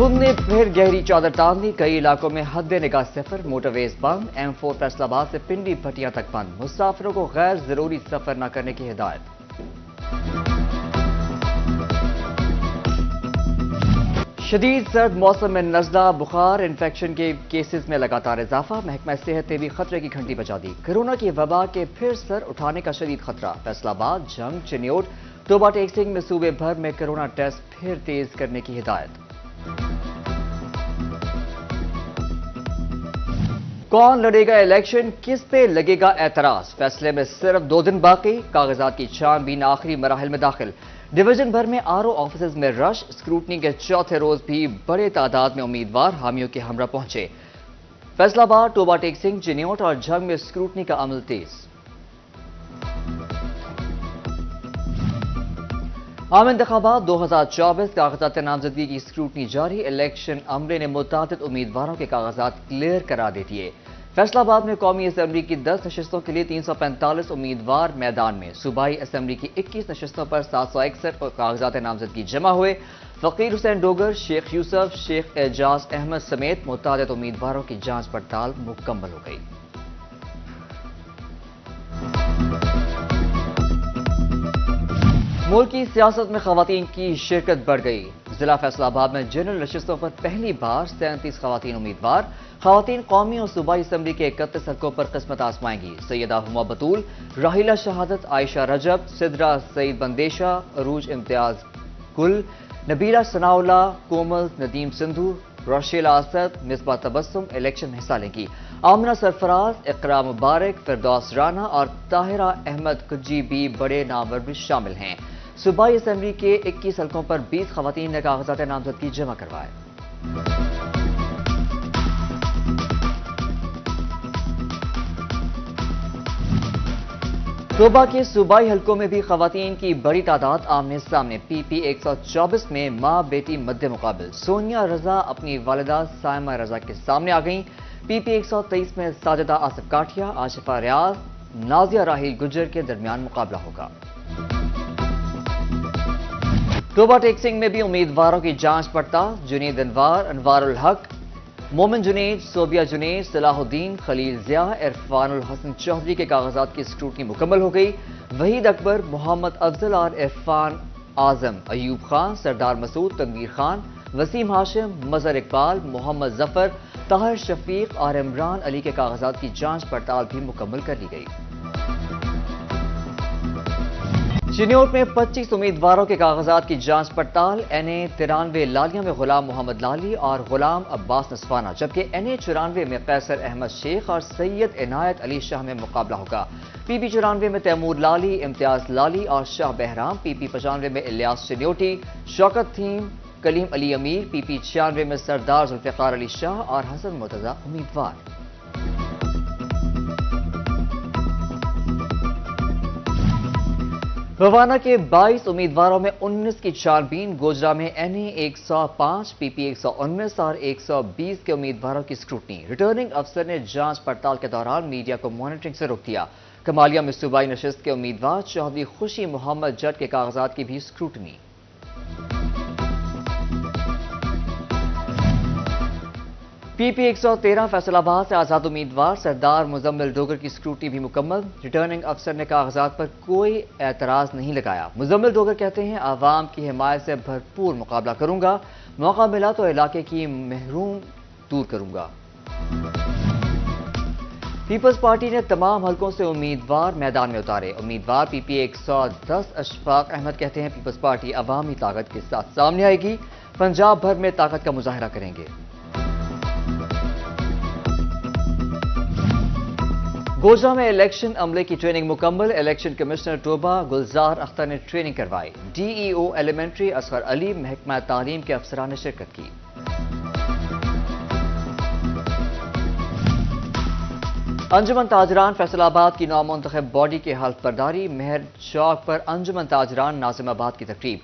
دھند نے پھر گہری چادر تان لی، کئی علاقوں میں حد نگاہ صفر، موٹر ویز بند، M4 فیصل آباد سے پنڈی بھٹیاں تک بند، مسافروں کو غیر ضروری سفر نہ کرنے کی ہدایت۔ شدید سرد موسم میں نزلہ، بخار، انفیکشن کے کیسز میں لگاتار اضافہ، محکمہ صحت نے بھی خطرے کی گھنٹی بجا دی۔ کورونا کی وبا کے پھر سر اٹھانے کا شدید خطرہ، فیصل آباد، جنگ، چنیوٹ، ٹوبہ ٹیک سنگھ میں صوبے بھر میں کورونا ٹیسٹ پھر تیز کرنے کی ہدایت۔ کون لڑے گا الیکشن، کس پہ لگے گا اعتراض، فیصلے میں صرف 2 دن باقی، کاغذات کی چھان بین آخری مراحل میں داخل۔ ڈویژن بھر میں RO آفیسز میں رش، اسکروٹنی کے چوتھے روز بھی بڑے تعداد میں امیدوار حامیوں کے ہمراہ پہنچے۔ فیصل آباد، ٹوبہ ٹیک سنگھ، چنیوٹ اور جھنگ میں اسکروٹنی کا عمل تیز۔ عام انتخابات 2024 کاغذات نامزدگی کی اسکروٹنی جاری، الیکشن عملے نے متعدد امیدواروں کے کاغذات کلیئر کرا دے دیے۔ فیصل آباد میں قومی اسمبلی کی 10 نشستوں کے لیے 345 امیدوار میدان میں، صوبائی اسمبلی کی 21 نشستوں پر 761 کاغذات نامزدگی جمع ہوئے۔ فقیر حسین ڈوگر، شیخ یوسف، شیخ اعجاز احمد سمیت متعدد امیدواروں کی جانچ پڑتال مکمل ہو گئی۔ ملک کی سیاست میں خواتین کی شرکت بڑھ گئی، ضلع فیصل آباد میں جنرل نشستوں پر پہلی بار 37 خواتین امیدوار، خواتین قومی اور صوبائی اسمبلی کے 31 حلقوں پر قسمت آزمائیں گی۔ سیدہ ہما بطول، راحیلہ شہادت، عائشہ رجب، سدرہ سعید بندیشہ، عروج امتیاز گل، نبیلہ ثناء اللہ، کومل ندیم سندھو، راشیلہ اسد، مصباح تبسم الیکشن میں حصہ لیں گی۔ آمنہ سرفراز، اقرا مبارک، فردوس رانا اور طاہرہ احمد کجی بھی بڑے نامور میں شامل ہیں۔ صوبائی اسمبلی کے 21 حلقوں پر 20 خواتین نے کاغذات نامزدگی جمع کروائے۔ ٹوبہ کے صوبائی حلقوں میں بھی خواتین کی بڑی تعداد آمنے سامنے، PP 124 میں ماں بیٹی مد مقابل، سونیا رضا اپنی والدہ سائمہ رضا کے سامنے آ گئیں۔ PP 123 میں ساجدہ آصف کاٹھیا، آشفہ ریاض، نازیہ راحیل گجر کے درمیان مقابلہ ہوگا۔ ٹوبہ ٹیک سنگھ میں بھی امیدواروں کی جانچ پڑتال، جنید انوار، انوار الحق، مومن جنید، صوبیہ جنید، صلاح الدین، خلیل ضیاء، عرفان الحسن چودھری کے کاغذات کی اسکروٹنی مکمل ہو گئی۔ وحید اکبر، محمد افضل اور عرفان اعظم، ایوب خان، سردار مسعود، تنویر خان، وسیم ہاشم، مظہر اقبال، محمد ظفر، طاہر شفیق اور عمران علی کے کاغذات کی جانچ پڑتال بھی مکمل کر لی گئی۔ چنیوٹ میں 25 امیدواروں کے کاغذات کی جانچ پڑتال، NA 93 لالیہ میں غلام محمد لالی اور غلام عباس نسوانہ، جبکہ NA 94 میں قیصر احمد شیخ اور سید عنایت علی شاہ میں مقابلہ ہوگا۔ PP 94 میں تیمور لالی، امتیاز لالی اور شاہ بہرام، PP 95 میں الیاس چنیوٹی، شوکت تھیم، کلیم علی امیر، PP 96 میں سردار ذوالفقار علی شاہ اور حسن مرتضی امیدوار۔ بوانا کے 22 امیدواروں میں 19 کی چھان بین، گوجرا میں NA 105، PP 119 اور 120 کے امیدواروں کی اسکروٹنی۔ ریٹرننگ افسر نے جانچ پڑتال کے دوران میڈیا کو مانیٹرنگ سے روک دیا۔ کمالیہ میں صوبائی نشست کے امیدوار چودھری خوشی محمد جٹ کے کاغذات کی بھی اسکروٹنی۔ PP 113 فیصل آباد سے آزاد امیدوار سردار مزمل ڈوگر کی اسکروٹنی بھی مکمل، ریٹرننگ افسر نے کاغذات پر کوئی اعتراض نہیں لگایا۔ مزمل ڈوگر کہتے ہیں عوام کی حمایت سے بھرپور مقابلہ کروں گا، موقع ملا تو علاقے کی محروم دور کروں گا۔ پیپلز پارٹی نے تمام حلقوں سے امیدوار میدان میں اتارے۔ امیدوار PP 110 اشفاق احمد کہتے ہیں پیپلز پارٹی عوامی طاقت کے ساتھ سامنے آئے گی، پنجاب بھر میں طاقت کا مظاہرہ کریں گے۔ گوجرا میں الیکشن عملے کی ٹریننگ مکمل، الیکشن کمشنر ٹوبہ گلزار اختر نے ٹریننگ کروائی۔ DEO ایلیمنٹری اصغر علی، محکمہ تعلیم کے افسران نے شرکت کی۔ انجمن تاجران فیصل آباد کی نومنتخب باڈی کے حلف برداری، مہر چوک پر انجمن تاجران ناظم آباد کی تقریب،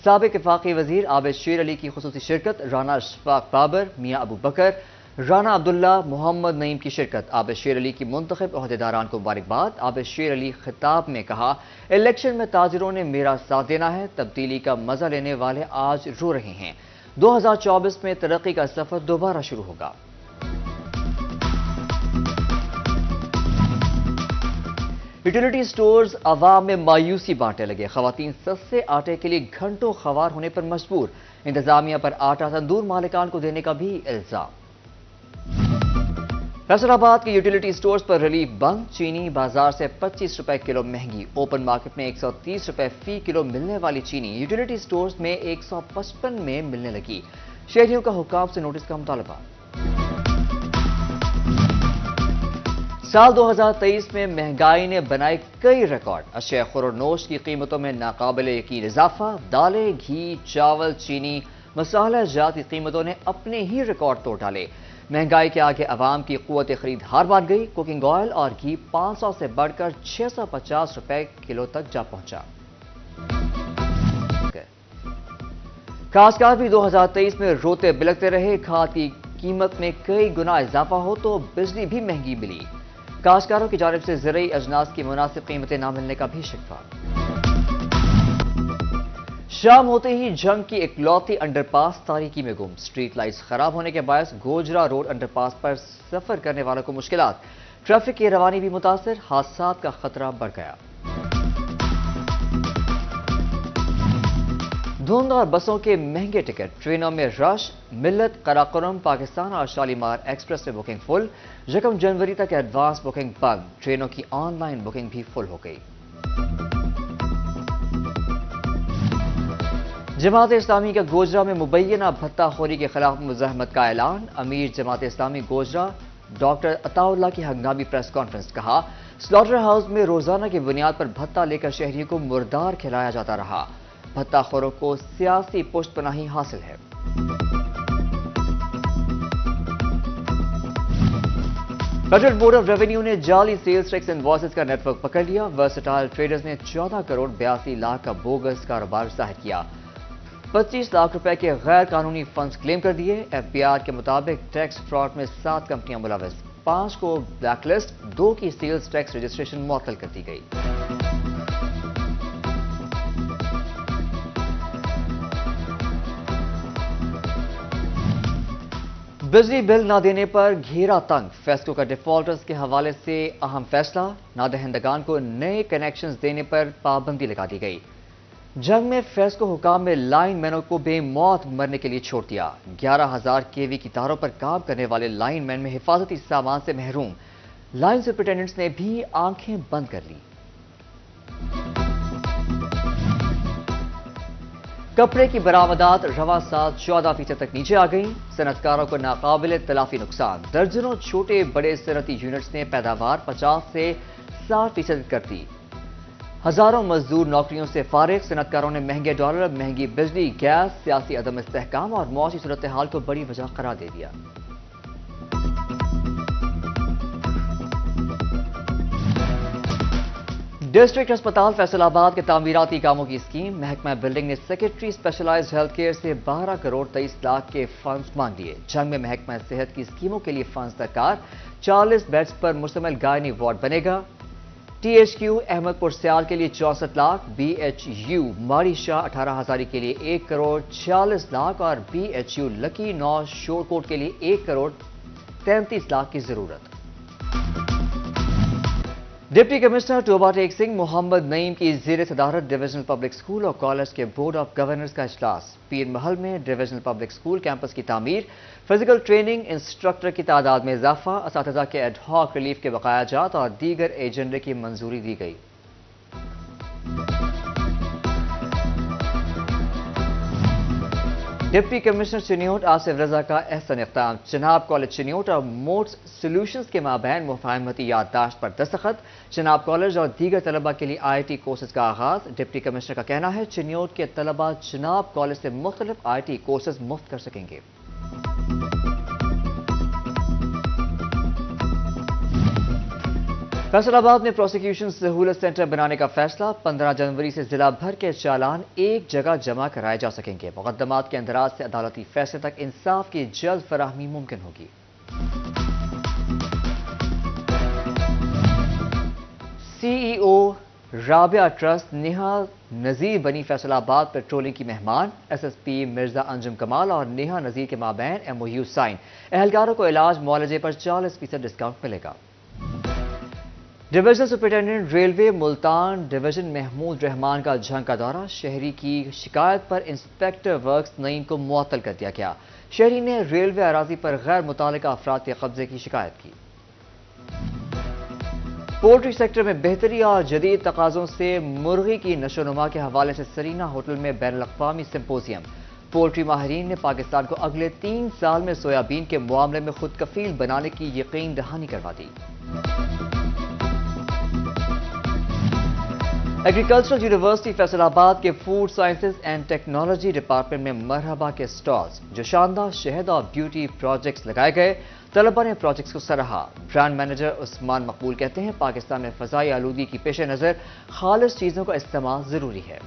سابق وفاقی وزیر عابد شیر علی کی خصوصی شرکت، رانا اشفاق بابر، میاں ابو بکر، رانا عبداللہ، محمد نعیم کی شرکت۔ عابد شیر علی کی منتخب عہدیداران کو مبارکباد۔ عابد شیر علی خطاب میں کہا، الیکشن میں تاجروں نے میرا ساتھ دینا ہے، تبدیلی کا مزہ لینے والے آج رو رہے ہیں۔ 2024 میں ترقی کا سفر دوبارہ شروع ہوگا۔ یوٹیلیٹی سٹورز عوام میں مایوسی بانٹنے لگے، خواتین سستے آٹے کے لیے گھنٹوں خوار ہونے پر مجبور، انتظامیہ پر آٹا تندور مالکان کو دینے کا بھی الزام۔ فیصل آباد کے یوٹیلیٹی سٹورز پر ریلیف بند، چینی بازار سے 25 روپے کلو مہنگی، اوپن مارکیٹ میں 130 روپے فی کلو ملنے والی چینی یوٹیلیٹی سٹورز میں 155 میں ملنے لگی، شہریوں کا حکام سے نوٹس کا مطالبہ۔ سال 2023 میں مہنگائی نے بنائے کئی ریکارڈ، اشیاء خورنوش کی قیمتوں میں ناقابل یقین اضافہ، دالیں، گھی، چاول، چینی، مصالحہ جات کی قیمتوں نے اپنے ہی ریکارڈ توڑ ڈالے۔ مہنگائی کے آگے عوام کی قوت خرید ہار مان گئی، کوکنگ آئل اور گھی 500 سے بڑھ کر 650 روپے کلو تک جا پہنچا۔ کاشتکار بھی 2023 میں روتے بلکتے رہے، کھاد کی قیمت میں کئی گنا اضافہ ہو تو بجلی بھی مہنگی ملی، کاشتکاروں کی جانب سے زرعی اجناس کی مناسب قیمتیں نہ ملنے کا بھی شکوہ۔ شام ہوتے ہی جنگ کی اکلوتی انڈر پاس تاریکی میں گم، سٹریٹ لائٹس خراب ہونے کے باعث گوجرا روڈ انڈر پاس پر سفر کرنے والوں کو مشکلات، ٹریفک کی روانی بھی متاثر، حادثات کا خطرہ بڑھ گیا۔ دھند اور بسوں کے مہنگے ٹکٹ، ٹرینوں میں رش، ملت، قراقرم، پاکستان اور شالیمار ایکسپریس میں بکنگ فل، 1 جنوری تک ایڈوانس بکنگ بند، ٹرینوں کی آن لائن بکنگ بھی فل ہو گئی۔ جماعت اسلامی کا گوجرا میں مبینہ بھتہ خوری کے خلاف مزاحمت کا اعلان، امیر جماعت اسلامی گوجرا ڈاکٹر عطا اللہ کی ہنگامی پریس کانفرنس، کہا سلاٹر ہاؤس میں روزانہ کی بنیاد پر بھتہ لے کر شہریوں کو مردار کھلایا جاتا رہا، بھتہ خوروں کو سیاسی پشت پناہی حاصل ہے۔ فیڈرل بورڈ آف ریونیو نے جعلی سیلز ٹیکس انوائسز کا نیٹ ورک پکڑ لیا، ورسٹائل ٹریڈرز نے 14 کروڑ 82 لاکھ کا بوگس کاروبار ظاہر کیا، 25 لاکھ روپے کے غیر قانونی فنڈز کلیم کر دیے۔ ایف بی آر کے مطابق ٹیکس فراڈ میں 7 کمپنیاں ملوث، 5 کو بلیک لسٹ، 2 کی سیلز ٹیکس رجسٹریشن معطل کر دی گئی۔ بجلی بل نہ دینے پر گھیرا تنگ، فیسکو کا ڈیفالٹرز کے حوالے سے اہم فیصلہ، نادہندگان کو نئے کنیکشنز دینے پر پابندی لگا دی گئی۔ جنگ میں فیسکو حکام نے لائن مینوں کو بے موت مرنے کے لیے چھوڑ دیا، 11,000 kV کی تاروں پر کام کرنے والے لائن مین میں حفاظتی سامان سے محروم، لائن سپرنٹینڈنٹس نے بھی آنکھیں بند کر لی۔ کپڑے کی برآمدات رواں سال 14% تک نیچے آ گئیں، صنعتکاروں کو ناقابل تلافی نقصان، درجنوں چھوٹے بڑے صنعتی یونٹس نے پیداوار 50 سے 60% کر دی، ہزاروں مزدور نوکریوں سے فارغ، صنعتکاروں نے مہنگے ڈالر، مہنگی بجلی، گیس، سیاسی عدم استحکام اور معاشی صورتحال کو بڑی وجہ قرار دے دیا۔ ڈسٹرکٹ ہسپتال فیصل آباد کے تعمیراتی کاموں کی اسکیم، محکمہ بلڈنگ نے سیکرٹری اسپیشلائزڈ ہیلتھ کیئر سے 12 کروڑ 23 لاکھ کے فنڈز مانگ لیے، جنگ میں محکمہ صحت کی اسکیموں کے لیے فنڈز درکار، 40 بیڈز پر مشتمل گائنی وارڈ بنے گا۔ ٹی ایچ کیو احمد پور سیال کے لیے 64 لاکھ، بی ایچ یو ماڑی شاہ 18 ہزاری کے لیے 1 کروڑ 46 لاکھ اور بی ایچ یو لکی نو شور کوٹ کے لیے 1 کروڑ 33 لاکھ کی ضرورت۔ ڈپٹی کمشنر ٹوبہ ٹیک سنگھ محمد نعیم کی زیر صدارت ڈویژنل پبلک اسکول اور کالج کے بورڈ آف گورنرز کا اجلاس، پیر محل میں ڈویژنل پبلک اسکول کیمپس کی تعمیر، فزیکل ٹریننگ انسٹرکٹر کی تعداد میں اضافہ، اساتذہ کے ایڈ ہاک ریلیف کے بقایا جات اور دیگر ایجنڈے کی منظوری دی گئی۔ ڈپٹی کمشنر چنیوٹ آصف رضا کا احسن اقدام، چناب کالج چنیوٹ اور موٹس سولوشنز کے مابین مفاہمتی یادداشت پر دستخط، چناب کالج اور دیگر طلبہ کے لیے آئی ٹی کورسز کا آغاز، ڈپٹی کمشنر کا کہنا ہے چنیوٹ کے طلبہ چناب کالج سے مختلف آئی ٹی کورسز مفت کر سکیں گے۔ فیصل آباد میں پروسیکیوشن سہولت سینٹر بنانے کا فیصلہ، 15 جنوری سے ضلع بھر کے چالان ایک جگہ جمع کرائے جا سکیں گے، مقدمات کے اندراج سے عدالتی فیصلے تک انصاف کی جلد فراہمی ممکن ہوگی۔ سی ای او رابعہ ٹرسٹ نیہا نذیر بنی فیصل آباد پیٹرولنگ کی مہمان، ایس ایس پی مرزا انجم کمال اور نیہا نذیر کے مابین ایم او یو سائن، اہلکاروں کو علاج معالجے پر 40% ڈسکاؤنٹ ملے گا۔ Divisional superintendent railway Multan division Mahmood Rahman کا جھنگ کا دورہ، شہری کی شکایت پر انسپیکٹر ورکس نعیم کو معطل کر دیا گیا۔ شہری نے ریلوے اراضی پر غیر متعلقہ افراد کے قبضے کی شکایت کی۔ پولٹری سیکٹر میں بہتری اور جدید تقاضوں سے مرغی کی نشو و نما کے حوالے سے سرینا ہوٹل میں بین الاقوامی سمپوزیم، پولٹری ماہرین نے پاکستان کو اگلے 3 سال میں سویابین کے معاملے میں خود کفیل بنانے کی یقین دہانی کروا دی۔ ایگریکلچرل یونیورسٹی فیصل آباد کے food sciences and technology department میں مرحبا کے سٹالز، جو شاندار شہد اور بیوٹی پروجیکٹس لگائے گئے، طلبہ نے پروجیکٹس کو سراہا۔ برانڈ مینیجر عثمان مقبول کہتے ہیں پاکستان میں فضائی آلودگی کی پیش نظر خالص چیزوں کا استعمال ضروری ہے۔